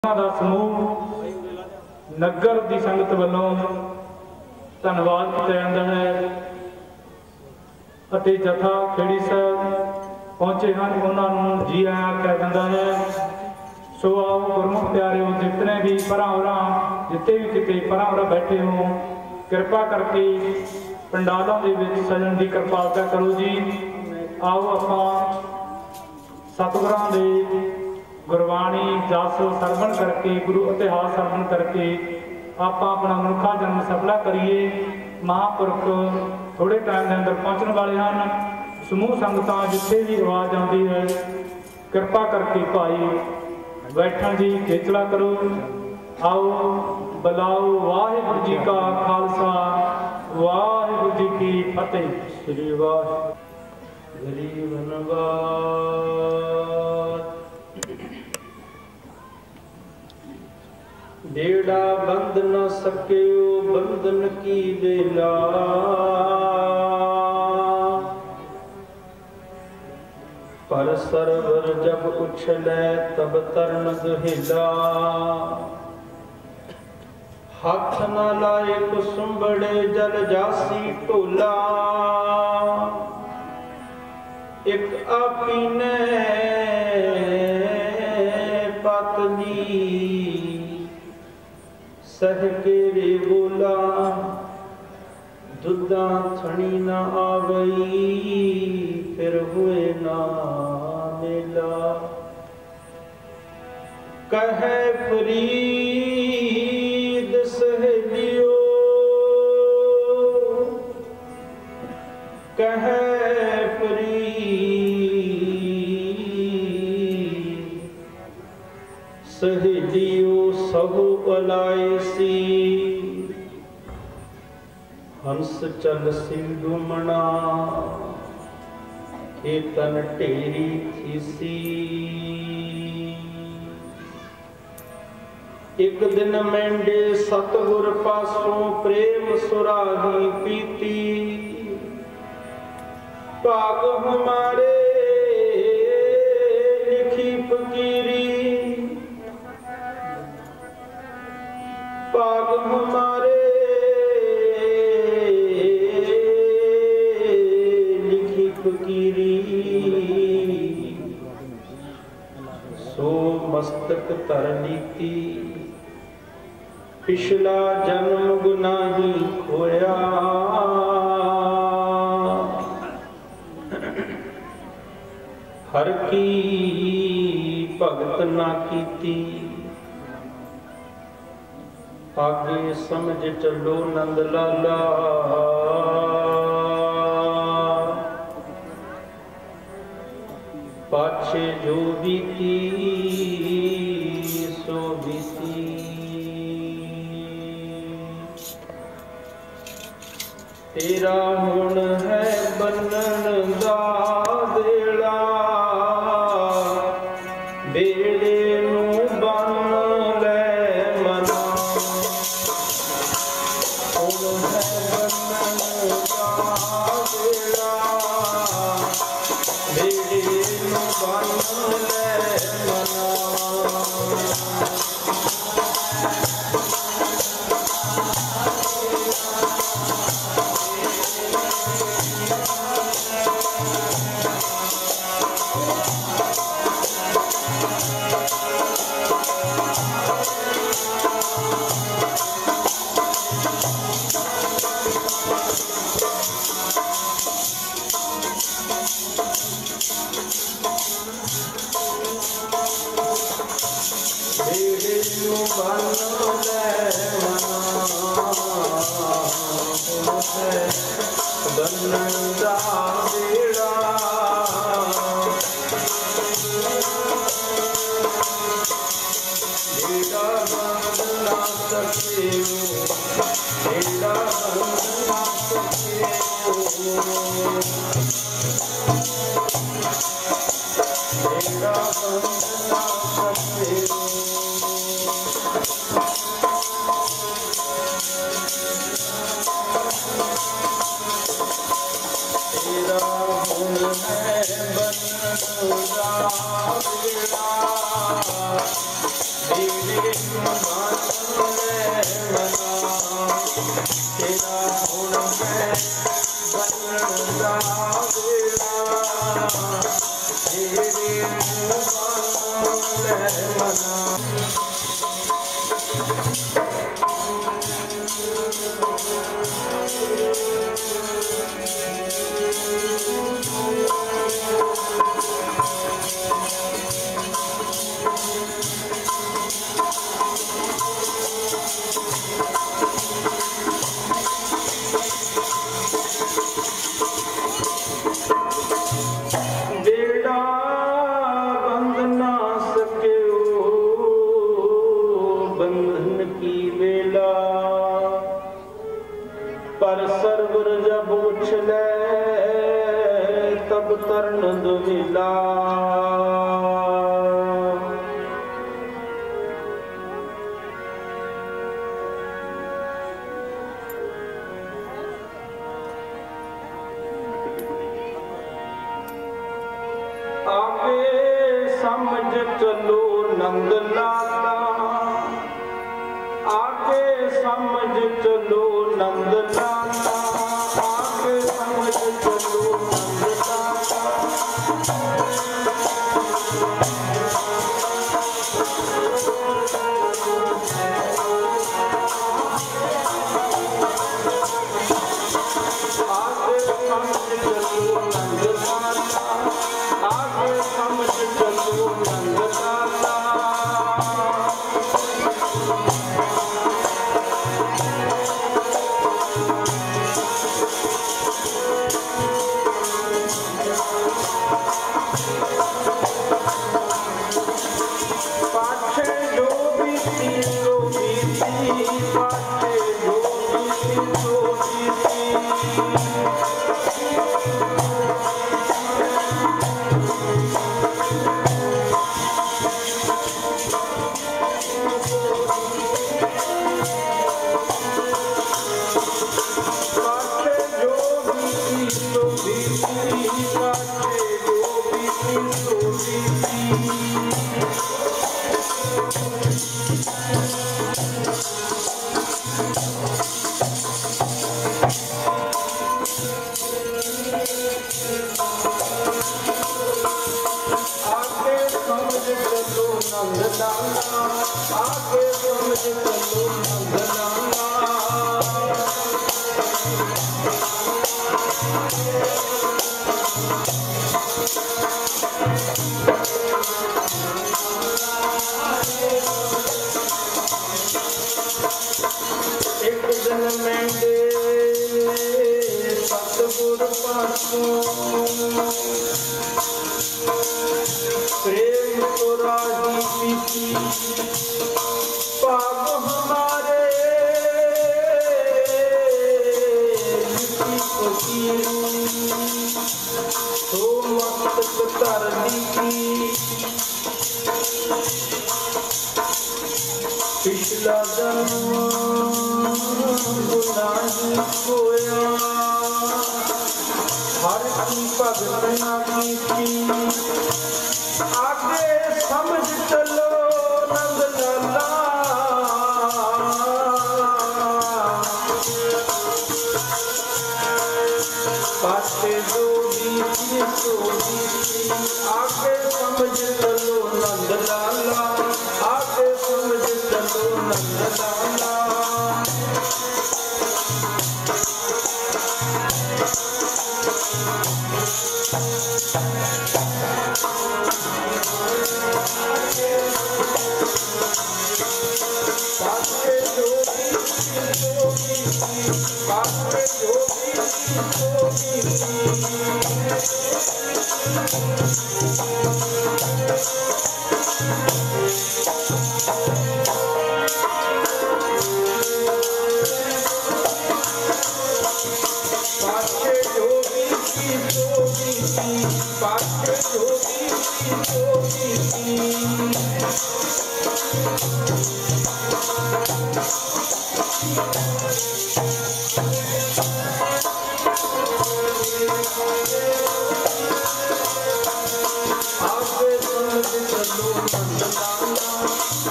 ਦਾ ਸਮੂਹ ਨਗਰ ਦੀ ਸੰਗਤ ਵੱਲੋਂ ਧੰਨਵਾਦ ਕੀਤਾ ਜਾਂਦਾ ਹੈ ਅਤੇ ਜਥਾ ਖੇੜੀ ਸਾਹਿਬ ਪਹੁੰਚੇ ਹਨ, ਉਹਨਾਂ ਨੂੰ ਜੀ ਆਇਆਂ ਆਖਿਆ ਜਾਂਦਾ ਹੈ। सो आओ गुरमुख प्यारे जितने भी भरावरा जिते भी किते भरावरा बैठे हो, कृपा करके पंडालों के सजन की कृपालता करो जी। आओ आप सतगुरां दे गुरबाणी जस सरवण करके गुरु इतिहास सरवण करके आप अपना मनुखा जन्म सफला करिए। महापुरख थोड़े टाइम के अंदर पहुँचने वाले हैं। समूह संगतां जिथे भी आवाज़ आती है कृपा करके भाई बैठन की खेचला करो। आओ बुलाओ। वाहिगुरू जी का खालसा वाहिगुरू जी की फतेह। श्री वाहिगुरू गरीब नवाज। बेड़ा बंद न सके बंधन की बेला, पर सरवर जब उछले तब तरन दुहिला। हाथ न लाए कुसुम्बड़े जल जासी ढोला, एक आपी ने पतली सह के रे बोला। दुधा छणी न आवई फिर हुए ना मिला। कहे फरीद सहेलियो कहे फरीद सहेलियो सहु पलायसी। हंस चल सिंह डूमना केतन टेरी थीसी। एक दिन मेंढे सतगुर पासों प्रेम सुराही पीती। भाग हमारे लिखी फकीरी, भाग हमारे फकीरी। सो मस्तक तर लीती पिछला जन्म गुनाही खोया। हर की भगत ना कीती, आगे समझ चलो नंद लाला। पाछे जो बीती सो बीती। तेरा हुण है बनन दा वेला, बेड़े नू बन ले मना। हुण है बनन दा वेला, बेड़े नू बन ले मना। बनदा बेड़ा बेड़ा बंद ना सके, बेड़ा बंद ना सके। बेड़ा बंद ना सके। तेरा हुण है बनन दा वेला, तेरे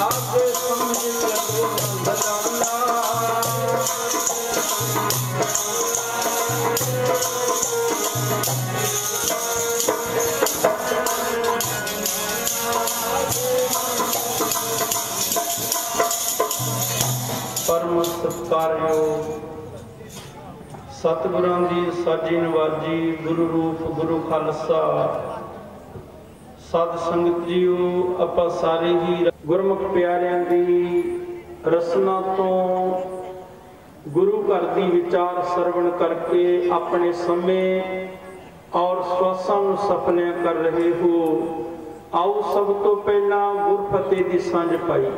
आगे परम सत्कारयोग सतगुरां दी साजी नवाजी गुरु रूप गुरु खालसा सद संगत जीओ आपां सारे ही गुरमुख प्यारियां दी रसना तो गुरु घर दी विचार सरवण करके अपने समय और श्वासां नूं सफलियां कर रहे हो। आओ सब तो पहला गुरफतेह दी सांझ पाई।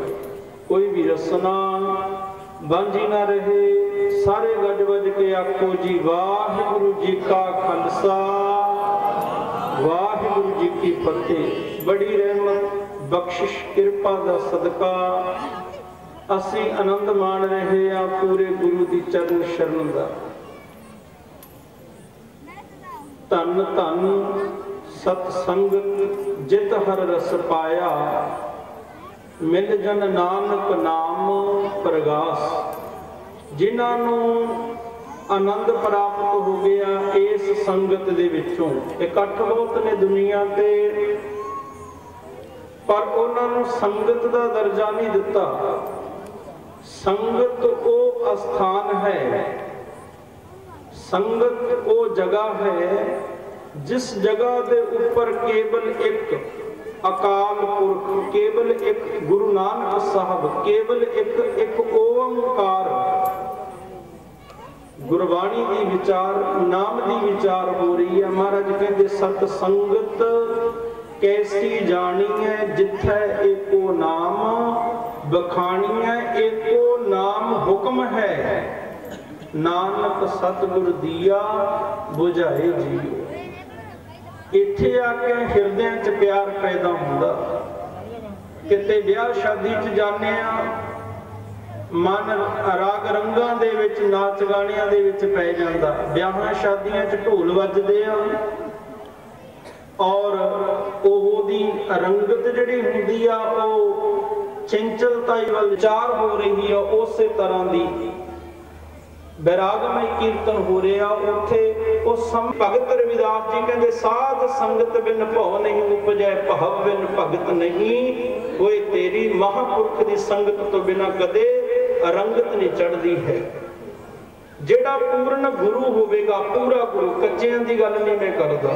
कोई भी रसना बांझी ना रहे। सारे गज वज के आखो जी वाहिगुरु जी का खालसा वाहिगुरु जी की फतेह। बड़ी रहमत बख्शिश कृपा दा सदका असी आनंद मान रहे हैं पूरे गुरु दी चरण शरण दा। धन धन सत संगत जित हर रस पाया मिल जन नानक नाम प्रगास। जिन्हों आनंद प्राप्त हो गया इस संगत दे विचों। इकट्ठ बहुत ने दुनिया ते पर उन्होंने संगत का दर्जा नहीं दिता। संगत वो अस्थान है, संगत वो जगह है जिस जगह के ऊपर केवल एक अकाल पुरख, केवल एक गुरु नानक साहब, केवल एक ओंकार गुरबाणी की विचार नाम की विचार हो रही है। महाराज कहते सत संगत कैसी जानी है जिथे एको नाम बखानी है। एको नाम हुक्म है नानक सतगुर दिया बुझाए जीओ। इत्थे आके हिरदे च प्यार पैदा होंदा। किते ब्याह शादी च जाने मन राग रंगां दे विच नाच गाणियां दे विच पै जांदा। ब्याहां शादियां च ढोल वजदे आ और ओह दी रंगत जिहड़ी हुंदी आ ओह चंचलताई वल विचार हो रही है। उस तरह दी बैरागमय कीर्तन हो रहा। उत्थे उस भगत रविदास जी कहते साध संगत बिन भव नहीं उपजै भव बिन भगत नहीं होए तेरी। महापुरख की संगत तो बिना कदे रंगत नहीं चढ़ती है। जेड़ा पूर्ण गुरु होवेगा पूरा गुरु, कच्चियां दी गल नहीं मैं करदा,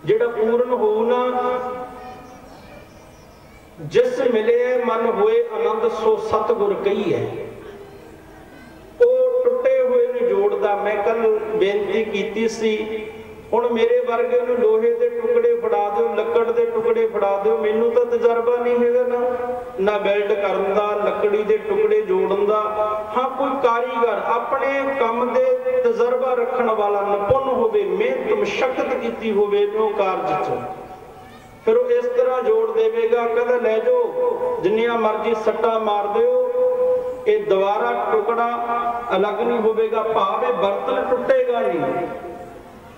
जेड़ा पूर्ण हो ना जिस मिले मन होए आनंद सो सतगुर कही है। टुटे हुए नूं जोड़दा। मैं कल बेनती कीती सी हुण मेरे वर्गे नूं लोहे दे टुकड़े फड़ा दिओ, लकड़ दे टुकड़े फड़ा दिओ, मैनूं तां तजर्बा नहीं हैगा ना वेल्ड करन दा, लकड़ी दे टुकड़े जोड़न दा। हाँ कोई कारीगर अपने काम दे तजर्बा रखण वाला निपुण होवे, मेहनत मशक्कत कीती होवे नूं कार्य च, फिर वो इस तरह जोड़ देवेगा। कहदा लै जाओ जिन्नियां मर्जी सट्टा मार दिओ ये दोबारा टुकड़ा अलग नहीं होगा। भावे बर्तन टुटेगा नहीं।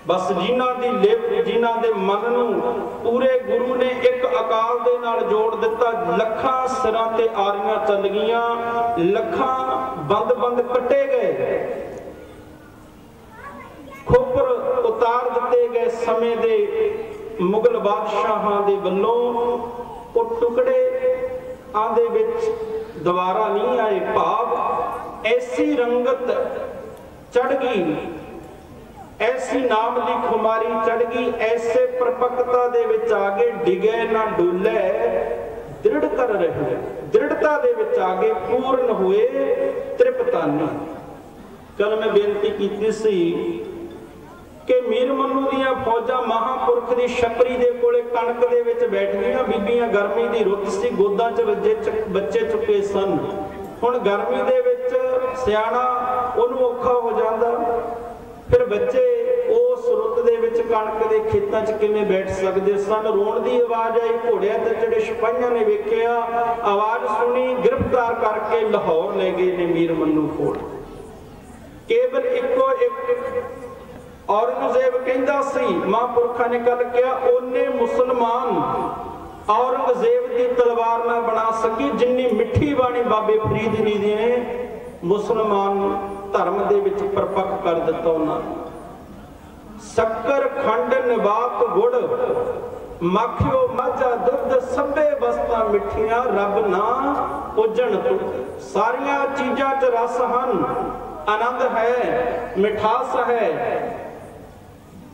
बस जिन्हां दी लिप जिन्हां दे मन नूं पूरे गुरु ने एक अकाल दे नाल जोड़ दिता। लखां सिरां ते आरियां चल गईयां, लखां बंद बंद कटे गए, खोपर उतार दिते गए समय दे मुगल बादशाहां दे वल्लों। वो टुकड़े आंदे विच दोबारा नहीं आए। भाव ऐसी रंगत चढ़ गई, ऐसी नाम की खुमारी चढ़ गई, ऐसे प्रपक्ता दे विच आगे डिगे ना डुले दृढ़ कर रहे, दृढ़ता दे विच आगे पूर्ण हुए तृप्तानी। कल मैं बेनती की सी कि मीर मनु दियां फौजां महापुरख दी छपरी दे कोले कणक दे विच बैठ गईयां। बीबियां गर्मी दी रुत सी, गोदां च बच्चे चुके सन। हुण गर्मी दे विच सियाणा ओनू औखा हो जांदा, फिर बच्चे उस रुत दे विच कणक दे खेतां च किवें बैठ सकदे सन। रोण दी आवाज़ आई, घोड़ियां ते चढ़े सिपाहियां ने वेखिया, आवाज़ सुनी, गिरफ्तार करके लाहौर ले गए ने मीर मनु कोल। केवल इको एक औरंगजेब कहंदा सी, महापुरखा ने कल किया ओने मुसलमान औरंगजेब की तलवार ना बना सकी जिन्नी मिठी बाणी बाबे फरीद जी ने मुसलमान धर्म दे विच परपक कर दिता उन्होंने। शक्कर खंड निबात गुड़ मखियो माझा दुध सभे वस्तां मिठियां रब ना उजण तू। सारिया चीज़ां च रस हन, आनंद है, मिठास है,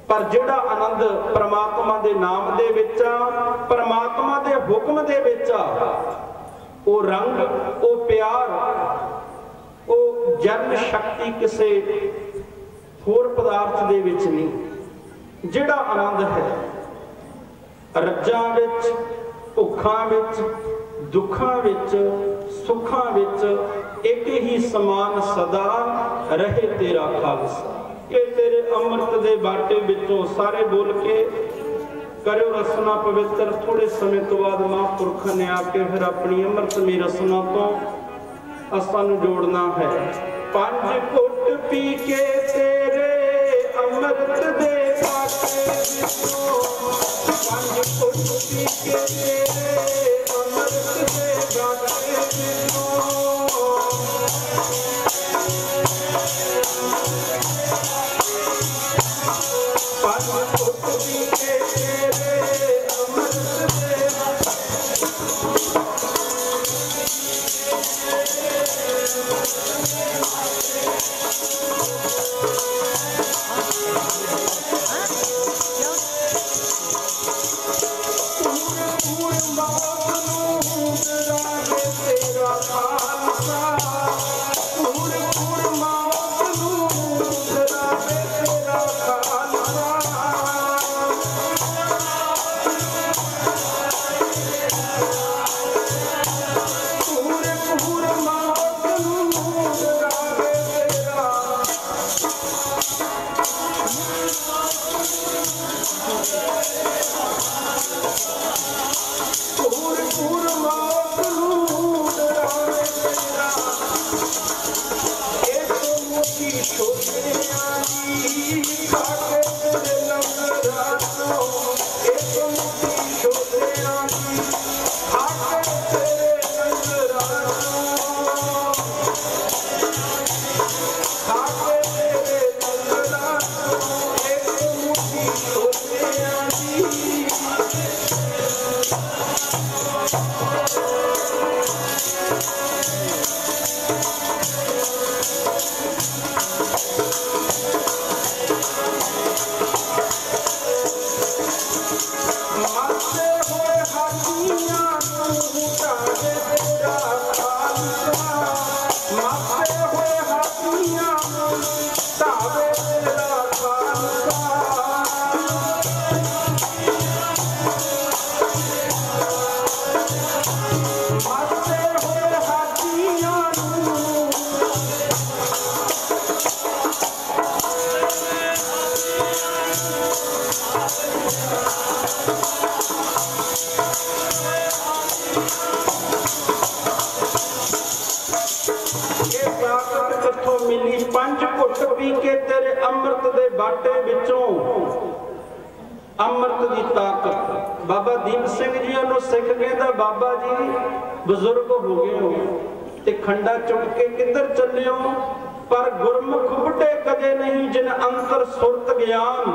पर जिहड़ा आनंद परमात्मा दे नाम दे विच आ, परमात्मा दे हुक्म दे विच आ, वो रंग, वो प्यार, वो जन शक्ति किसे होर पदार्थ दे विच नहीं। जिहड़ा आनंद है रज्जां विच, भुखां विच, दुखां विच, सुखां विच एक ही समान सदा रहे तेरा खालसा। ये तेरे अमृत दे बाटे विचों सारे बोल के करो रसना पवित्र। थोड़े समय तो बाद महापुरखों ने आके फिर अपनी अमृतमय रसना तो असां जोड़ना है। पंज घुट पी के तेरे अमृत दे बाटे विचों, पंज घुट पी के तेरे अमृत दे बाटे विचों, पंज घुट पी के तेरे अमृत दे मिली। पंज घुट पी के तेरे अमृत दे बाटे विचों, अमृत दी ताकत। बाबा दीप सिंह जी नूं सिख कहंदा बाबा जी बुजुर्ग हो गए हो ते खंडा चुक के किधर चले हो, पर गुरमुख बुढ़े कदे नहीं जिन अंतर सुरत ज्ञान।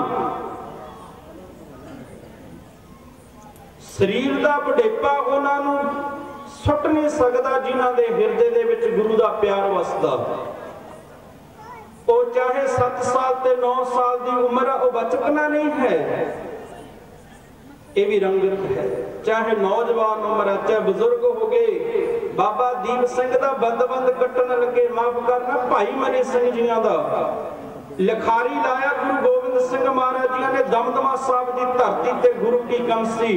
शरीर दा बुढ़ेपा उन्हां नूं सुट नहीं सकदा जिन्हां दे हिरदे दे विच गुरु दा प्यार वसदा। वो चाहे 7 साल ते 9 साल की उम्र वो बचपना नहीं है, ये भी रंगत है। चाहे नौजवान उम्र है, चाहे बुजुर्ग हो गए। बाबा दीप सिंह का बंद कट्टन लगे, माफ करना भाई मनी सिंह जिया का लिखारी लाया गुरु गोबिंद सिंह महाराज जी ने दमदमा साहब की धरती ते गुरु की कमसी।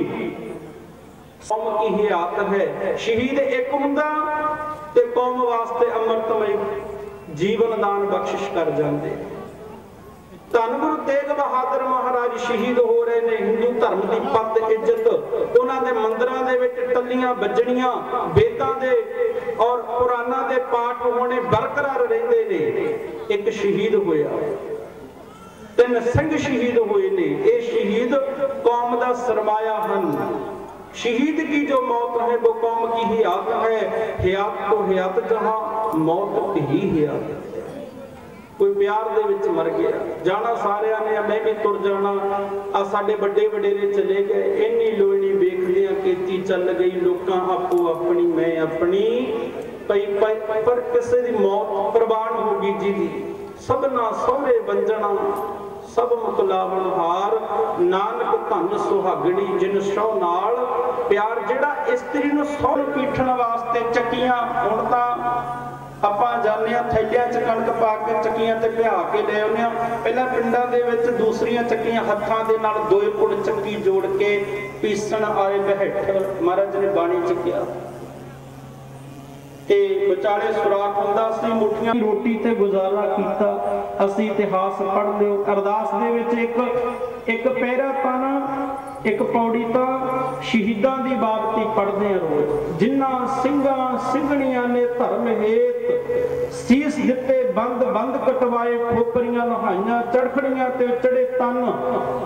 कौम की ही आदत है, शहीद एक हुंदा ते कौम वास्ते अमृतमय जीवन दान बख्शिश कर जाते। धन गुरु तेग बहादुर महाराज शहीद हो रहे ने। हिंदू धर्म की पत इज्जत उन्होंने मंदिरों के विच टल्लियां बजणियां, वेदां दे और पुराणां दे पाठ होने बरकरार रहिंदे ने। एक शहीद होया, 3 सिंह शहीद होए ने। ये शहीद कौम दा सरमाया हन। शहीद की जो मौत है वो कौम की हियात है, हियात तो हियात जहां मौत ही हियात है। कोई प्यार दे विच मर गया, जाना सारिਆਂ ने, मैं भी तुर जाना, आ साडे बड़े वडेरे चले गए, इन्नी लोहड़ी वेखदियां खेती चल गई, लोकां आपो अपनी मैं अपनी पई पर किसी दी मौत कुर्बान होगी जी दी। सबना सोहरे बंजना सब मुकलावन हार, नानक धन सुहागणी जिन सौ नाल। प्यार जिहड़ा इस्त्री नूं सोहरे पीठण वास्ते चक्कियां, हुण तां ਆਪਾਂ ਜਾਂਦੇ ਹਾਂ ਥੈਲਿਆਂ 'ਚ ਕਣਕ ਪਾ ਕੇ ਚੱਕੀਆਂ ਤੇ ਪਿਹਾ ਕੇ ਲੈ ਆਉਂਦੇ ਹਾਂ। ਪਹਿਲਾਂ ਪਿੰਡਾਂ ਦੇ ਵਿੱਚ ਦੂਸਰੀਆਂ ਚੱਕੀਆਂ ਹੱਥਾਂ ਦੇ ਨਾਲ ਦੋਏ ਪੁੜ ਚੱਕੀ ਜੋੜ ਕੇ ਪੀਸਣ ਆਏ ਬਹਿਠ ਮਹਾਰਾਜ ਨੇ ਬਾਣੀ 'ਚ ਕਿਹਾ ਤੇ ਵਿਚਾਲੇ ਸੁਰਾਖ ਹੁੰਦਾ ਸੀ, ਮੁੱਠੀਆਂ ਰੋਟੀ ਤੇ ਗੁਜ਼ਾਰਾ ਕੀਤਾ। ਅਸੀਂ ਇਤਿਹਾਸ ਪੜ੍ਹ ਲਿਓ, ਅਰਦਾਸ ਦੇ ਵਿੱਚ ਇੱਕ ਪੈਰਾ ਪਾਣਾ, ਇੱਕ ਪੌੜੀ ਤਾਂ ਸ਼ਹੀਦਾਂ ਦੀ ਬਾਬਤੀ ਪੜ੍ਹਦੇ ਆ ਰੋਜ਼। ਜਿਨ੍ਹਾਂ ਸਿੰਘਾਂ ਸਿੰਘਣੀਆਂ ਨੇ ਧਰਮ ਹੇਤ ਸੀਸ ਦਿੱਤੇ, ਬੰਦ ਬੰਦ ਕਟਵਾਏ, ਖੋਪਰੀਆਂ ਨਹਾਈਆਂ, ਚੜਖੜੀਆਂ ਤੇ ਚੜੇ ਤਨ,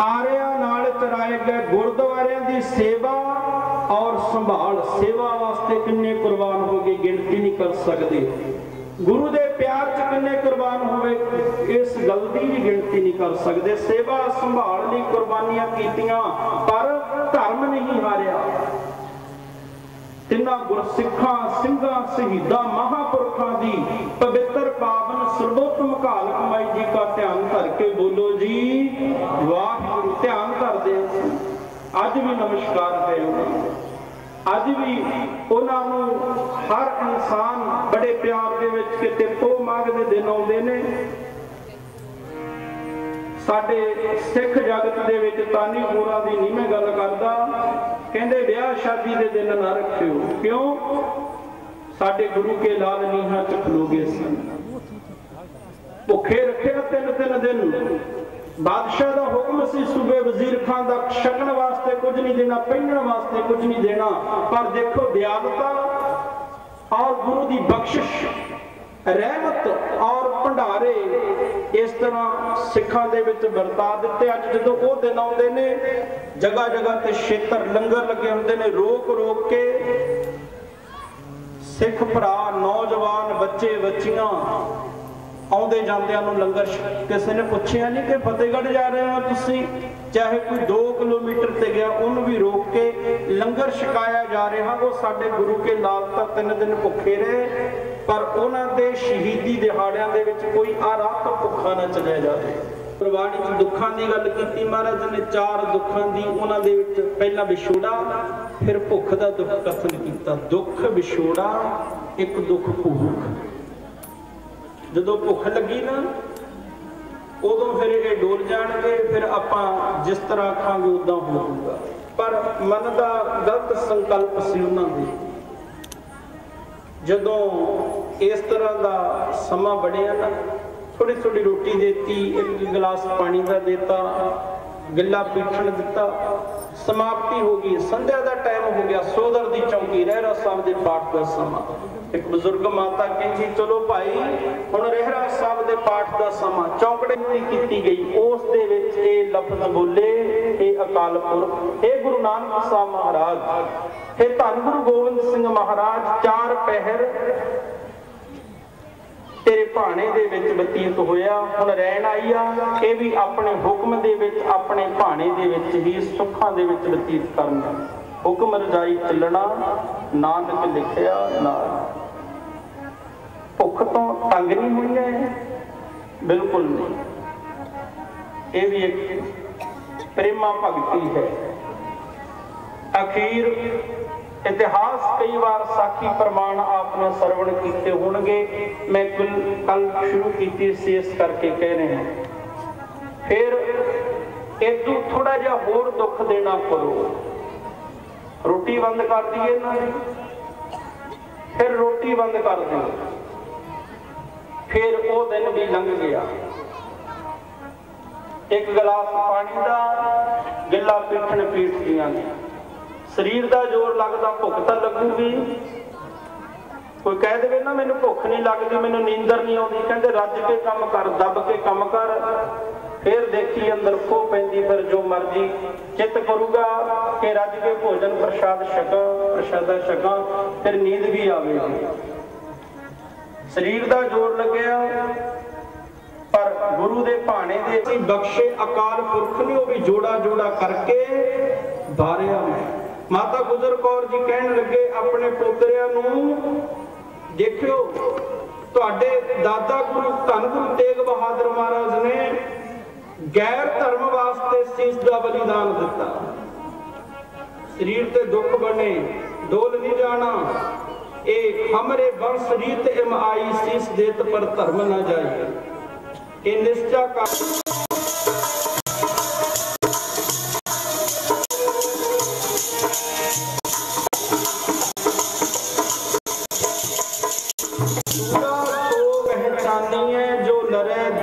ਆਰਿਆਂ ਨਾਲ ਚਰਾਏ ਗਏ। ਗੁਰਦੁਆਰਿਆਂ ਦੀ ਸੇਵਾ ਔਰ ਸੰਭਾਲ, ਸੇਵਾ ਵਾਸਤੇ ਕਿੰਨੇ ਕੁਰਬਾਨ ਹੋ ਗਏ ਗਿਣਤੀ ਨਹੀਂ ਕਰ ਸਕਦੇ। ਗੁਰੂ ਦੇ ਪਿਆਰ 'ਚ ਕਿੰਨੇ ਕੁਰਬਾਨ ਹੋਵੇ ਇਸ ਗੱਲ ਦੀ ਵੀ ਗਿਣਤੀ ਨਹੀਂ ਕਰ ਸਕਦੇ। ਸੇਵਾ ਸੰਭਾਲ ਲਈ ਕੁਰਬਾਨੀਆਂ ਕੀਤੀਆਂ ਪਰ ਧਰਮ ਨਹੀਂ ਹਾਰਿਆ। ਤਿੰਨਾਂ ਗੁਰਸਿੱਖਾਂ ਸਿੰਘਾਂ ਸ਼ਹੀਦਾਂ ਮਹਾਂਪੁਰਖਾਂ ਦੀ ਪਵਿੱਤਰ ਪਾਵਨ ਸਰਬੋਤਮ ਘਾਲ ਕਮਾਈ ਜੀ ਦਾ ਧਿਆਨ ਧਰ ਕੇ ਬੋਲੋ ਜੀ ਵਾਹਿਗੁਰੂ। ਧਿਆਨ ਧਰਦੇ ਅੱਜ ਵੀ ਨਮਸਕਾਰ ਹੈ ਉਹਨਾਂ ਨੂੰ, ਅੱਜ ਵੀ ਉਹਨਾਂ ਨੂੰ ਹਰ ਇਨਸਾਨ ਬੜੇ ਪਿਆਰ ਦੇ ਵਿੱਚ ਕਿਤੇ ਪੋਹ ਮੰਗ ਦੇ ਦਿਨ ਆਉਂਦੇ ਨੇ। ਸਾਡੇ ਸਿੱਖ ਜਗਤ ਦੇ ਵਿੱਚ ਤਾਨੀ ਹੋਰਾਂ ਦੀ ਨਹੀਂ ਮੈਂ ਗੱਲ ਕਰਦਾ, ਕਹਿੰਦੇ ਵਿਆਹ ਸ਼ਾਦੀ ਦੇ ਦਿਨ ਨਾ ਰੱਖਿਓ। ਕਿਉਂ? ਸਾਡੇ ਗੁਰੂ ਕੇ ਲਾਲ ਨੀਹਾਂ 'ਚ ਖਲੋਗੇ ਸਨ, ਭੁੱਖੇ ਰੱਖਿਆ 3-3 ਦਿਨ। ਬਾਦਸ਼ਾਹ ਦਾ ਹੁਕਮ ਸੀ ਸੂਬੇ ਵਜ਼ੀਰ ਖਾਨ ਦਾ ਛਕਣ ਵਾਸਤੇ ਕੁਝ ਨਹੀਂ ਦੇਣਾ, ਪਹਿਨਣ ਵਾਸਤੇ ਕੁਝ ਨਹੀਂ ਦੇਣਾ। ਪਰ ਦੇਖੋ ਦਿਆਲਤਾ ਔਰ ਗੁਰੂ ਦੀ ਬਖਸ਼ਿਸ਼, ਰਹਿਮਤ ਔਰ ਭੰਡਾਰੇ ਇਸ ਤਰ੍ਹਾਂ ਸਿੱਖਾਂ ਦੇ ਵਿੱਚ ਵਰਤਾ ਦਿੱਤੇ। ਅੱਜ ਜਦੋਂ ਉਹ ਦਿਨ ਆਉਂਦੇ ਨੇ, ਜਗ੍ਹਾ ਜਗ੍ਹਾ ਤੇ ਛੇਤਰ ਲੰਗਰ ਲੱਗੇ ਹੁੰਦੇ ਨੇ, ਰੋਕ ਰੋਕ ਕੇ ਸਿੱਖ ਭਰਾ, ਨੌਜਵਾਨ, ਬੱਚੇ ਬੱਚੀਆਂ ਆਉਂਦੇ ਜਾਂਦਿਆਂ ਨੂੰ ਲੰਗਰ। ਕਿਸੇ ਨੇ ਪੁੱਛਿਆ ਨਹੀਂ ਕਿ ਫਤਿਹਗੜ੍ਹ ਜਾ ਰਹੇ ਹੋ ਤੁਸੀਂ, ਚਾਹੇ ਕੋਈ 2 ਕਿਲੋਮੀਟਰ ਤੇ ਗਿਆ ਉਹਨੂੰ ਵੀ ਰੋਕ ਕੇ ਲੰਗਰ ਛਕਾਇਆ ਜਾ ਰਿਹਾ। ਉਹ ਸਾਡੇ ਗੁਰੂ ਕੇ ਲਾਲ ਤਾਂ 3 ਦਿਨ ਭੁੱਖੇ ਰਹੇ, ਪਰ ਉਹਨਾਂ ਦੇ ਸ਼ਹੀਦੀ ਦਿਹਾੜਿਆਂ ਦੇ ਵਿੱਚ ਕੋਈ ਆ ਰਾਤ ਤੋਂ ਭੁੱਖਾ ਨਾ ਚਲਿਆ ਜਾਵੇ। ਗੁਰਬਾਣੀ 'ਚ ਦੁੱਖਾਂ ਦੀ ਗੱਲ ਕੀਤੀ ਮਹਾਰਾਜ ਨੇ, 4 ਦੁੱਖਾਂ ਦੀ। ਉਹਨਾਂ ਦੇ ਵਿੱਚ ਪਹਿਲਾਂ ਵਿਛੋੜਾ, ਫਿਰ ਭੁੱਖ ਦਾ ਦੁੱਖ ਕਥਨ ਕੀਤਾ। ਦੁੱਖ ਵਿਛੋੜਾ, ਇੱਕ ਦੁੱਖ ਭੁੱਖ। ਜਦੋਂ ਭੁੱਖ ਲੱਗੀ ਨਾ ਉਦੋਂ ਫਿਰ ਇਹ ਡੋਲ ਜਾਣਗੇ, ਫਿਰ ਆਪਾਂ ਜਿਸ ਤਰ੍ਹਾਂ ਆਖਾਂਗੇ ਉਦਾਂ ਹੋਊਗਾ। ਪਰ ਮਨ ਦਾ ਗਲਤ ਸੰਕਲਪ ਸੀ ਉਹਨਾਂ ਦੇ। ਜਦੋਂ ਇਸ ਤਰ੍ਹਾਂ ਦਾ ਸਮਾਂ ਬਣਿਆ ਨਾ, ਥੋੜੀ ਥੋੜੀ ਰੋਟੀ ਦੇਤੀ, 1 ਗਿਲਾਸ ਪਾਣੀ ਦਾ ਦਿੱਤਾ, ਗਿੱਲਾ ਪੀਠਣ ਦਿੱਤਾ, ਸਮਾਪਤੀ ਹੋ ਗਈ। ਸੰਧਿਆ ਦਾ ਟਾਈਮ ਹੋ ਗਿਆ, ਸੋਦਰ ਦੀ ਚੌਂਕੀ, ਰਹਿਰਾਸ ਸਾਹਿਬ ਦੇ ਪਾਠ ਦਾ ਸਮਾਂ। ਇੱਕ ਬਜ਼ੁਰਗ ਮਾਤਾ ਕਹਿੰਦੀ ਚਲੋ ਭਾਈ ਹੁਣ ਰਹਿਰਾਸ ਸਾਹਿਬ ਦੇ ਪਾਠ ਦਾ ਸਮਾਂ। ਚੌਂਕੜੇ ਨਹੀਂ ਕੀਤੀ ਗਈ, ਉਸ ਦੇ ਵਿੱਚ ਇਹ ਲਫ਼ਜ਼ ਬੋਲੇ, ਇਹ ਅਕਾਲ ਪੁਰਖ, ਇਹ ਗੁਰੂ ਨਾਨਕ ਸਾਹਿਬ ਮਹਾਰਾਜ, ਇਹ ਧੰਨ ਗੁਰੂ ਗੋਬਿੰਦ ਸਿੰਘ ਮਹਾਰਾਜ, 4 ਪਹਿਰ ਤੇਰੇ ਭਾਣੇ ਦੇ ਵਿੱਚ ਬਤੀਤ ਹੋਇਆ, ਹੁਣ ਰਹਿਣ ਆਈ ਆ। ਇਹ ਵੀ ਆਪਣੇ ਹੁਕਮ ਦੇ ਵਿੱਚ, ਆਪਣੇ ਭਾਣੇ ਦੇ ਵਿੱਚ ਹੀ ਸੁੱਖਾਂ ਦੇ ਵਿੱਚ ਬਤੀਤ ਕਰਨਾ। ਹੁਕਮ ਰਜਾਈ ਚੱਲਣਾ, ਨਾਨਕ ਲਿਖਿਆ ਨਾਲ। ਭੁੱਖ ਤੋਂ ਤੰਗ ਨਹੀਂ ਹੋਈ ਹੈ, ਬਿਲਕੁਲ ਨਹੀਂ। ਇਹ ਵੀ ਇੱਕ ਪ੍ਰੇਮਾ ਭਗਤੀ ਹੈ। ਅਖੀਰ ਇਤਿਹਾਸ ਕਈ ਵਾਰ ਸਾਖੀ ਪ੍ਰਮਾਣ ਆਪਨੇ ਸਰਵਣ ਕੀਤੇ ਹੋਣਗੇ, ਮੈਂ ਕੱਲ ਸ਼ੁਰੂ ਕੀਤੀ ਸੀ ਇਸ ਕਰਕੇ ਕਹਿ ਰਹੇ ਹਾਂ। ਫਿਰ ਇਦੋਂ ਥੋੜਾ ਜਿਹਾ ਹੋਰ ਦੁੱਖ ਦੇਣਾ ਕਰੋ। ਰੋਟੀ ਬੰਦ ਕਰ ਦਈਏ ਨਾ, ਫਿਰ ਰੋਟੀ ਬੰਦ ਕਰ ਦਿਓ। ਫਿਰ ਉਹ ਦਿਨ ਵੀ ਲੰਘ ਗਿਆ। 1 ਗਿਲਾਸ ਪਾਣੀ ਦਾ, ਗਿੱਲਾ ਪੀਠਣ ਪੀਠਦੀਆਂ ਨੇ। ਸਰੀਰ ਦਾ ਜ਼ੋਰ ਲੱਗਦਾ, ਭੁੱਖ ਤਾਂ ਲੱਗੂਗੀ। ਕੋਈ ਕਹਿ ਦੇਵੇ ਨਾ ਮੈਨੂੰ ਭੁੱਖ ਨਹੀਂ ਲੱਗਦੀ, ਮੈਨੂੰ ਨੀਂਦਰ ਨਹੀਂ ਆਉਂਦੀ, ਕਹਿੰਦੇ ਰੱਜ ਕੇ ਕੰਮ ਕਰ, ਦੱਬ ਕੇ ਕੰਮ ਕਰ, फिर देखी अंदर खो पैंदी, फिर जो मर्जी चित करूगा कि रज के भोजन प्रसाद छका, फिर नींद भी आवेगी। शरीर का जोर लग्या पर गुरु दे भाणे दे बख्शे अकाल पुरख ने वो भी जोड़ा जोड़ा करके बारिया मैं। माता गुजर कौर जी कहन लगे अपने पोतरिया नूं, देखियो तुहाडे दादा गुरु धन गुरु तेग बहादुर महाराज ने गैर धर्म वास्ते सीस का बलिदान दिता। शरीर ते दुख बने डोल नहीं जाना, ए हमरे वंश रीत इम आई सीस देत पर धर्म न जाए। ए निश्चा का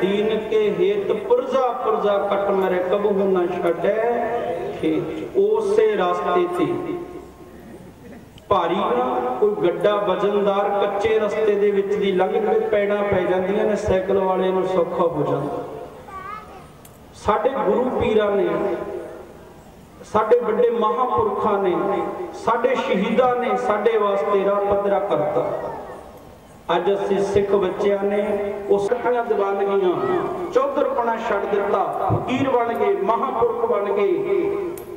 दीन के हेत पुरजा पुरजा कट मरे कबू न छड़े खेत। उसे रास्ते थे भारी ना कोई गड्ढा वजनदार कच्चे रस्ते दे विच दी लंघ के पैड़ा पै जांदियां ने, साइकिल वाले नूं सौखा हो जांदा। साडे गुरु पीरां ने, साडे बड़े महापुरखां ने, साडे शहीदां ने साडे वास्ते राह पद्धरा करता। अज असीं सिख बच्चियां ने उस सिखां दीवानगियां चौधरपना छड्ड दिता, फकीर बन गए, महापुरख बन गए,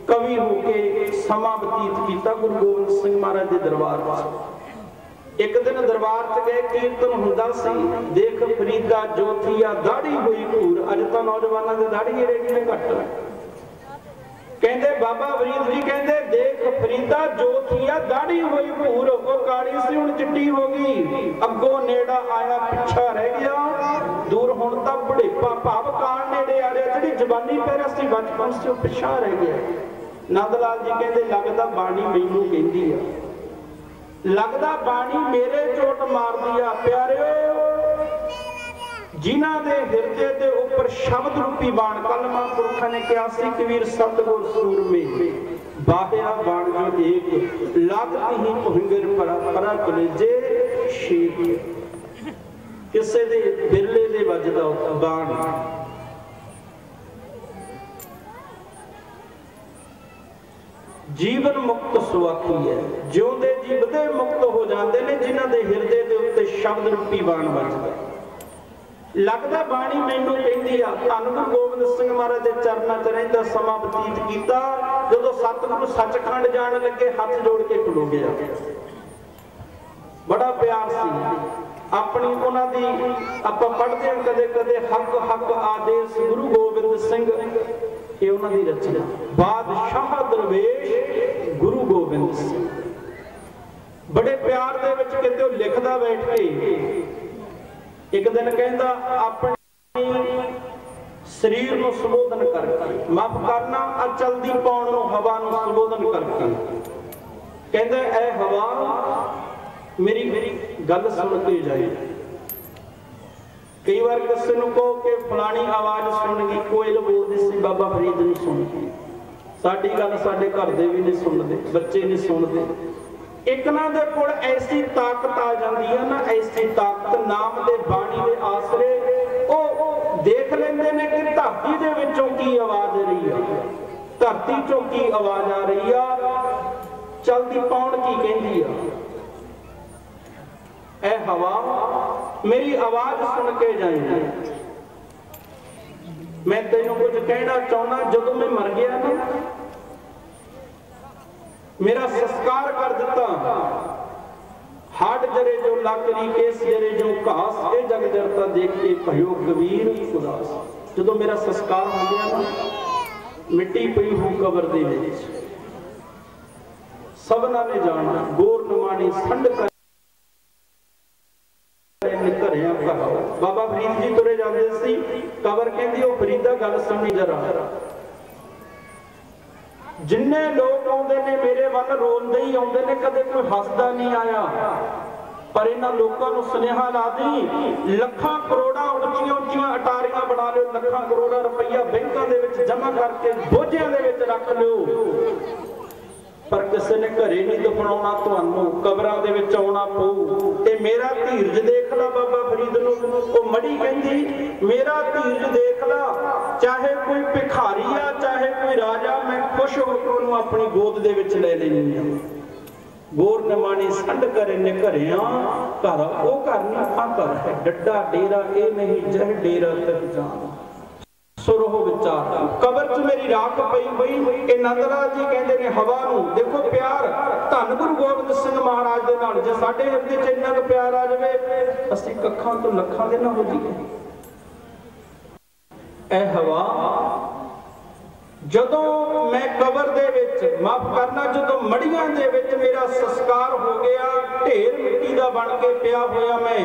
कवि होके समा बतीत किया गुरु गोबिंद सिंह महाराज के दरबार च। एक दिन दरबार च गए, कीर्तन हुंदा सी, देख फरीदा जोथिया दाढ़ी हुई भूर। अज तो नौजवानों की दाढ़ी रेडी ने घट। कहते बाबा फरीद जी कहते देख फरीदा जोथिया दाढ़ी हुई भूर, वो काली सी हुण चिट्टी हो गई, अगों नेड़ा आया पिछा रह गया, दूर हुण तां बुढ़ेपा भाव काल नेड़े आ रहा, जिहड़ी जवानी पैरा सी बचपन से पिछा रह गया। नंद लाल जी कहते लगदा बाणी मैनूं कहंदी आ, लगदा बाणी मेरे चोट मारदी आ। प्यारिओ जिन्हां दे हिरदे दे उपर शब्द रूपी बाण, कल महापुरखा ने कहा सी कबीर सतगुर सूर में बाहिया बाण जो एक लागती ही भुंगर परा परा कलेजे शेख। किसे दे बिरले दे वजदा बाण। जीवन मुक्त सुआखी है, जिउंदे जीवदे मुक्त हो जाते ने जिन्हां दे हिरदे दे उत्ते शब्द रूपी बाण वजदा। लगदा बाणी मैनूं कहंदी आ। धन गुरु गोबिंद सिंह महाराज दे चरनां च रहिंदा समा बतीत कीता। जदों सतगुरु सचखंड जाण लगे हाथ जोड़ के खलो गया, बड़ा प्यार सी अपनी उन्हां दी। आपां पढ़दे हां कदे कदे हक हक आदेश गुरु गोबिंद सिंह, ये उन्हां दी रचना। बादशाह दरवेश गुरु गोबिंद सिंह बड़े प्यार दे विच किते लिखदा बैठ के। एक दिन कहता अपने शरीर को संबोधन करके, माफ करना चलती पौन हवा को संबोधन करके कहता ऐ हवा मेरी गल सुन के जाए। कई बार किसी को कहो कि फलानी आवाज सुन गई, कोयल बोलती सी बाबा फरीद नहीं सुनती, साडी गल साडे घर दे भी नहीं सुनते, बच्चे नहीं सुनते। एक ना दे कोल ऐसी ताकत आ जाती है ना, ऐसी ताकत नाम दे बाणी दे आसरे ओ देख लेंदे ने कि धरती दे विचों की आवाज आ रही है, धरती चों की आवाज आ रही है, चलती पौन की कहंदी है। ऐ हवा मेरी आवाज सुन के जाए। मैं तेनों कुछ कहना चाहना, जदों मैं मर गया ना मेरा संस्कार कर दिता, हाड जरे जो लाकरी केस जरे जो घास, ये जग जरता देख के भयो कबीर उदास। जदों मेरा संस्कार हो गया ना, मिट्टी पई हो कबर दे विच, सबना ने जाना गोर नमाणी संड कर बाबा फरीद जी तुरे जाते सी, कबर कहती ओ फरीदा गल सुनी जरा। जिन्ने लोग आउंदे ने मेरे वल रोंदे ही आउंदे ने, कदे कोई हसदा नहीं आया। पर इन्हां लोकां नूं सुनेहा ला दी, लखां करोड़ां उच्चियां उच्चियां अटारियां बना लिओ, लखां करोड़ां रुपया बैंकां दे विच जमा करके बोझियां दे विच रख लिओ, पर किसी ने घरे नहीं दफनाउणा, तुहानूं कबरां दे विच आउणा पऊ। ते मेरा धीरज देख ला बाबा फरीद नूं, ओह मड़ी कहंदी मेरा धीरज देख ला, चाहे कोई भिखारी आ चाहे कोई राजा, मैं खुश होकर उहनूं अपनी गोद दे विच ले लैंदी हां। गोर नमानी संड करे ने घरिया घर, वो घर नहीं आ घर है डड्डा डेरा, ये नहीं जह डेरा तक जान सुरहो विचार। कबर च मेरी राख पई बई, ये नंदलाल जी कहते ने हवा नूं। देखो प्यार धन गुरु गोबिंद सिंह महाराज दे नाल जे साडे हिरदे च इन्ना क प्यार आ जावे, असीं कखां तो लखां दे ना हो जाईए। ऐ हवा जदों मैं कबर दे विच, माफ करना, जदों मड़ियां दे विच मेरा संस्कार हो गया, ढेर मिट्टी दा बन के पिया होया मैं,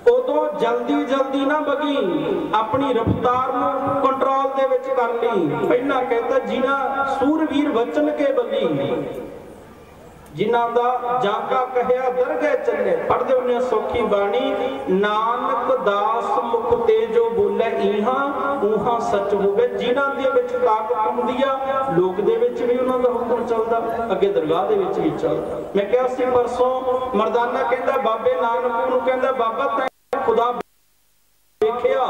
उदों जल्दी जल्दी ना बगी, अपनी रफ्तार नूं कंट्रोल दे विच कर ली। पहला कहता जिन्हां सूरवीर वचन के बली, जिन्हां दा जाका कहया दरगह चले। पढ़दे हुंदे सौखी बाणी, नानक दास मुख ते जो बोले इहां उहां सच होवे। जिन्हां दे विच ताकत हुंदी आ, लोक दे विच भी उन्हां दा हुक्म चलदा, अगे दरगाह दे विच भी चलदा। मैं कहा सी परसों मरदाना कहंदा बाबे नानक नूं, कहंदा बाबा तैं खुदा देखिया,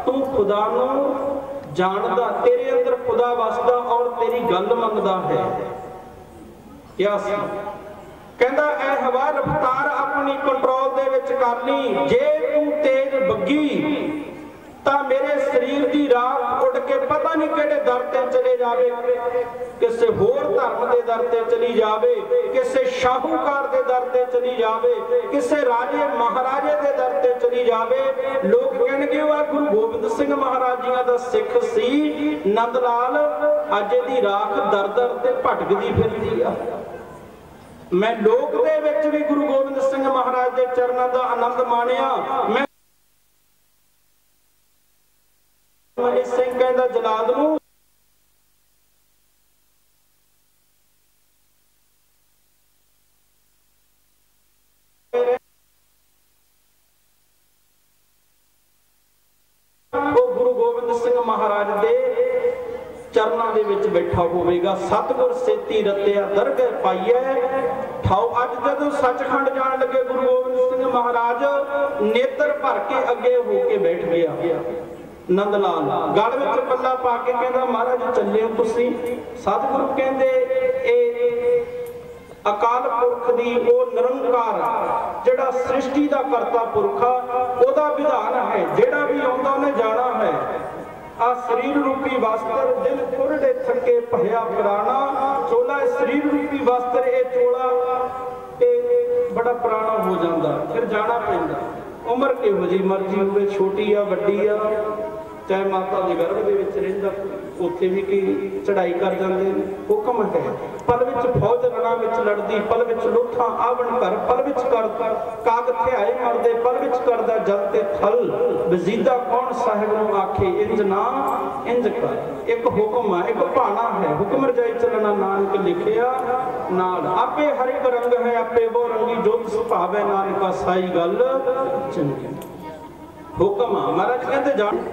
तू खुदा नूं जानदा, तेरे अंदर खुदा वसदा और तेरी गल मंगदा है। क्या सी कहंदा ऐ हवा रफ्तार अपनी कंट्रोल दे विच कर ली, जे तू तेज बग्गी तां मेरे शरीर दी राख उड़ के पता नहीं किहड़े दर ते चले जावे, किसे होर धर्म दे दर ते चली जावे, किसे शाहूकार दे दर ते चली जावे, किसे राजे महाराजे दे दर ते चली जावे। लोग कहणगे ओह गुरु गोबिंद सिंह महाराज जी दा सिख सी नंद लाल, अज दी राख दर दर ते भटकदी फिरदी आ। मैं लोक दे विच भी गुरु गोबिंद सिंह महाराज दे चरनां दा आनंद माणिया। मैं सिंह कहंदा जलाल नूं गुरु गोबिंद सिंह महाराज दे चरनां दे विच बैठा होवेगा। सतगुर सेती रत्या दरगह पाईए ठाओ। अज जदों सचखंड जाण लगे गुरु गोबिंद सिंह महाराज नेत्र भर के अगे होके बैठ गया। नंद लाल गल विच पल्ला पा के कहंदा महाराज चले हो तुसीं। सतगुरु कहंदे ए अकाल पुरख दी ओ निरंकार जेड़ा सृष्टि दा करता पुरखा, ओदा विधान है जेड़ा भी आउंदा उहने जाना है। आ शरीर रूपी वस्त्र दिल कुरड़े थके भया पुराना चोला, शरीर रूपी वस्त्र ए चोला ए बड़ा पुराना हो जाता, फिर जाना पैंदा। उम्र किहो जी मर्जी होवे, छोटी आ वड्डी आ, चाहे माता के गर्भ दे विच रहिंदा, उत्थे भी की चढ़ाई कर जांदे ने। हुक्म है पल विच फौज रणा विच लड़दी, पल विच लोठा आवण कर, पल विच कर काग थिआए मरदे, पल विच करदा जल ते थल। वजीदा कौन साहिब नूं आखे इंज ना इंज कर। एक हुक्म है, एक भाना है, हुक्म रजाई चलना नानक लिखिया नाल। आपे हर एक रंग है आपे वो रंगी, जो सुभावे नानका साई गल चंगी। हुक्म महाराज कहते जान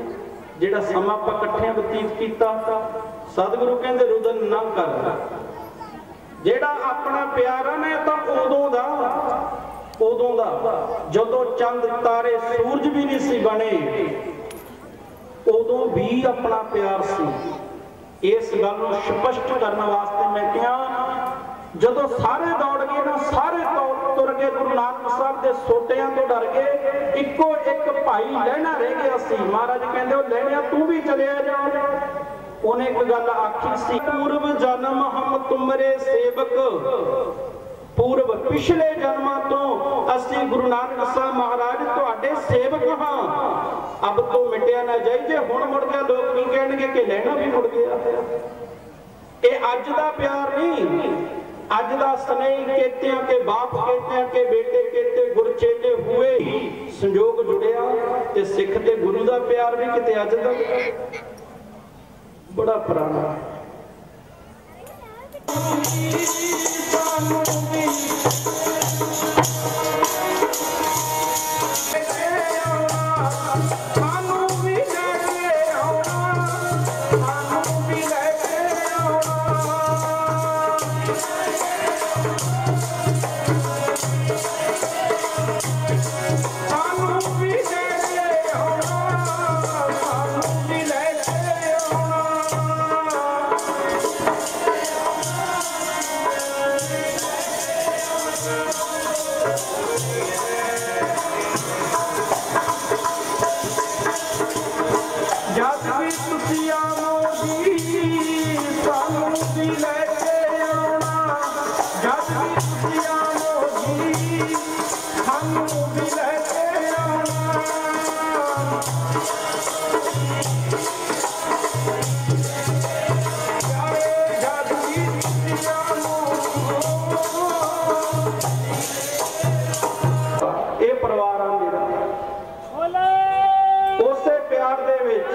जेड़ा समा आपां इकट्ठे बतीत कीता, सतगुरु कहंदे रुदन ना कर। जेड़ा अपना प्यारा ने तां उदों दा जदों चंद तारे सूरज भी नहीं सी बने, उदों भी अपना प्यार सी। इस गल नूं स्पष्ट करने वास्ते मैं कहा जदों सारे दौड़ गए ना, सारे तुर गए गुरु नानक साहब के सोटियां तो डर गए, इको एक भाई लहना रह गया सी। महाराज कहंदे ओ लहणिया तू भी चलिया जा। उन्हें एक गल आखी सी, पूर्व जन्म हम तुमरे सेवक, पूर्व पिछले जन्मां तो असीं गुरु नानक साहब महाराज तुहाडे सेवक हां। अब तो मिटिया ना जाई, जे हुण मुड़ गया लोग की कहणगे कि लहना भी मुड़ गया। ये अज दा प्यार नहीं, अज दा स्नेह केतियां के बाप केतियां के बेटे केते गुरचेले हुए संजोग जुड़िया। ते सिख ते गुरु दा प्यार भी किते अज दा बड़ा पुराना है। ਸਾਨੂੰ ਵੀ ਲੈ ਕੇ ਆਉਣਾ ਪਿਆਰੇ ਜਾਦੂਈ ਦੁਨੀਆਂ ਨੂੰ ਇਹ ਪਰਿਵਾਰਾਂ ਦੇ ਉਸੇ ਪਿਆਰ ਦੇ ਵਿੱਚ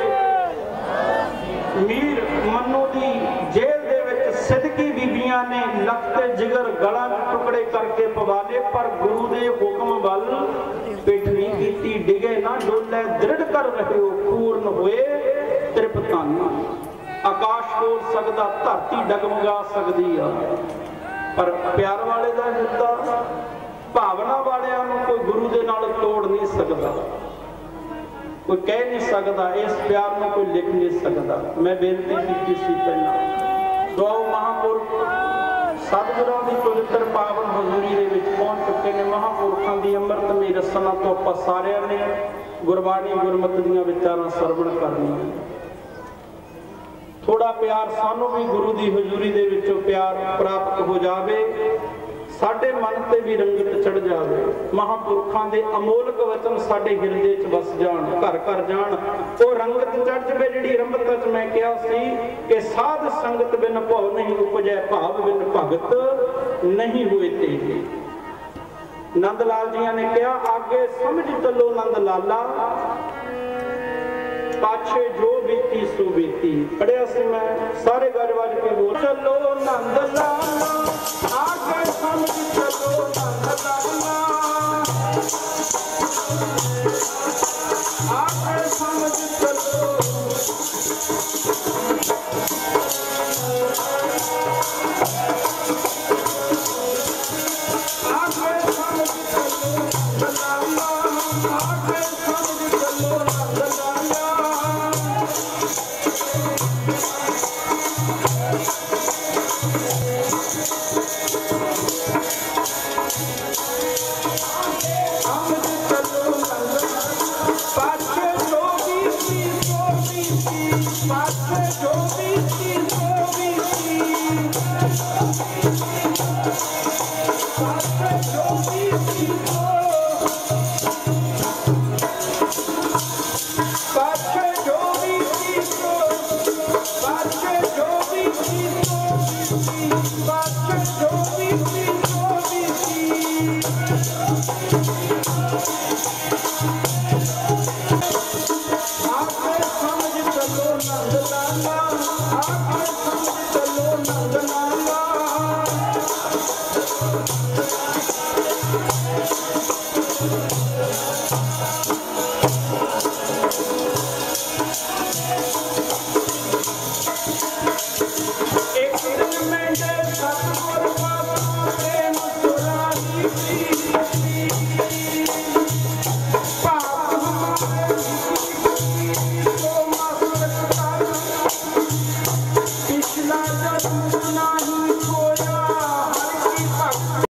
ਮੀਰ ਮੰਨੂ ਦੀ ਜੇਲ੍ਹ ਦੇ ਵਿੱਚ ਸਿੱਧਕੀ ਬੀਬੀਆਂ ਨੇ ਲੱਕ ਤੇ ਜਿਗਰ ਗਲਾ ਦੇ ਟੁਕੜੇ ਕਰਕੇ ਪਵਾ ਲਏ, ਪਰ ਗੁਰੂ ਦੇ ਹੁਕਮ ਵੱਲ ਪਿੱਠ ਨਹੀਂ ਕੀਤੀ। ਡਿਗੇ ਨਾ ਡੋਲੇ ਦ੍ਰਿੜ ਕਰ ਰਹੇ ਹੋ, ਪੂਰਨ ਹੋਏ ਤ੍ਰਿਪਤਾਨਾ। ਆਕਾਸ਼ ਬੋਲ ਸਕਦਾ, ਧਰਤੀ ਡਗਮਗਾ ਸਕਦੀ ਆ, ਪਰ ਪਿਆਰ ਵਾਲੇ ਦਾ ਹਿਰਦਾ, ਭਾਵਨਾ ਵਾਲਿਆਂ ਨੂੰ ਕੋਈ ਗੁਰੂ ਦੇ ਨਾਲ ਤੋੜ ਨਹੀਂ ਸਕਦਾ, ਕੋਈ ਕਹਿ ਨਹੀਂ ਸਕਦਾ, ਇਸ ਪਿਆਰ ਨੂੰ ਕੋਈ ਲਿਖ ਨਹੀਂ ਸਕਦਾ। ਮੈਂ ਬੇਨਤੀ ਕੀਤੀ ਸੀ ਪਹਿਲਾਂ, ਦੁਆਓ ਮਹਾਂਪੁਰਖ ਸਤਿਗੁਰਾਂ ਦੀ ਪਵਿੱਤਰ ਪਾਵਨ ਹਜ਼ੂਰੀ ਦੇ ਵਿੱਚ ਪਹੁੰਚ ਚੁੱਕੇ ਨੇ। ਮਹਾਂਪੁਰਖਾਂ ਦੀ ਅੰਮ੍ਰਿਤਮਈ ਰਸਨਾ ਤੋਂ ਆਪਾਂ ਸਾਰਿਆਂ ਨੇ ਗੁਰਬਾਣੀ ਗੁਰਮਤਿ ਦੀਆਂ ਵਿਚਾਰਾਂ ਸਰਵਣ ਕਰਨੀਆਂ। ਥੋੜਾ ਪਿਆਰ ਸਾਨੂੰ ਵੀ ਗੁਰੂ ਦੀ ਹਜ਼ੂਰੀ ਦੇ ਵਿੱਚੋਂ ਪਿਆਰ ਪ੍ਰਾਪਤ ਹੋ ਜਾਵੇ, ਸਾਡੇ ਮਨ ਤੇ ਵੀ ਰੰਗਤ ਚੜ ਜਾਵੇ, ਮਹਾਂਪੁਰਖਾਂ ਦੇ ਅਮੋਲਕ ਵਚਨ ਸਾਡੇ ਹਿਰਦੇ 'ਚ ਵਸ ਜਾਣ, ਘਰ ਘਰ ਜਾਣ, ਉਹ ਰੰਗਤ ਚੜ ਜਾਵੇ ਜਿਹੜੀ ਰੰਗਤ 'ਚ ਮੈਂ ਕਿਹਾ ਸੀ ਕਿ ਸਾਧ ਸੰਗਤ ਬਿਨ ਭਉ ਨਹੀਂ ਉਪਜੈ, ਭਾਵ ਬਿਨ ਭਗਤ ਨਹੀਂ ਹੋਏ ਤੇਰੇ। ਨੰਦ ਲਾਲ ਜੀਆਂ ਨੇ ਕਿਹਾ, ਆਗੇ ਸਮਝ ਚੱਲੋ ਨੰਦ ਲਾਲਾ, ਪਾਛੇ ਜੋ ਬੀਤੀ ਸੋ ਬੀਤੀ। ਪੜਿਆ ਸੀ ਮੈਂ, ਸਾਰੇ ਗੱਜ ਵੱਜ ਕੇ ਬੋਲ, ਚੱਲੋ ਨੰਦ ਲਾਲਾ, ਆਗੇ ਸਮਝ ਚੱਲੋ ਨੰਦ ਲਾਲਾ, ਆਗੇ ਸਮਝ ਚੱਲੋ, ਆਗੇ ਸਮਝ ਚੱਲੋ।